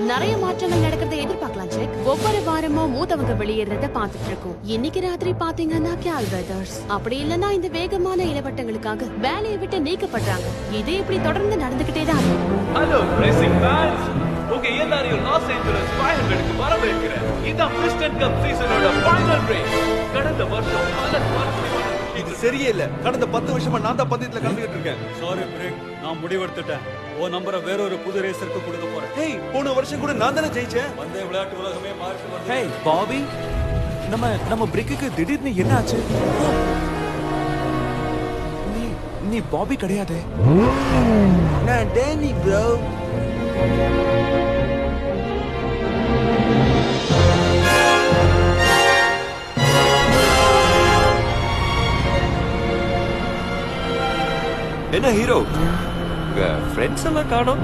நிறைய மாற்றங்கள் நடக்கிறத எதிர்பார்க்கலாம் செக். ஒவ்வொரு வாரமும் மூத்தவங்க வெளியேறத பாத்துட்டு இருக்கோம். இன்னைக்கு ராத்திரி பாத்தீங்கன்னா கேல் வெதர்ஸ், அப்படி இல்லன்னா இந்த வேகமான இளவட்டங்களுக்காக வேலையை விட்டு நீக்கப்படுறாங்க. இது இப்படி தொடர்ந்து நடந்துகிட்டே தான் இருக்கும். ஹலோ ரேசிங் ஃபேன்ஸ், உங்க எல்லாரையும் லாஸ் ஏஞ்சலஸ் 500க்கு வரவேற்கிறேன். இதான் பிஸ்டன் கப் சீசனோட ஃபைனல் ரேஸ். கடந்த வருஷம் இது சரியே இல்ல. கடந்த 10 வருஷமா நான் தான் பந்தயத்துல கலந்துகிட்டு இருக்கேன். சாரி பிரிக், நான் முடிவெடுத்துட்டேன். ஓ நம்பரை வேறொரு புது ரேசருக்கு கொடுக்க போறேன். ஹேய், போன வருஷம் கூட நான் தானே ஜெயிச்சேன். வந்தே விளையாட்டு உலகமே மாறிட்டு வருது. ஹேய் பாபி, நம்ம பிரிக்குக்கு திடீர்னு என்ன ஆச்சு? நீ பாபி கிடையாது. நான் டேனி ப்ரோ. என்ன ஹீரோ, உங்க ஃப்ரெண்ட்ஸ் எல்லாம் காணோம்?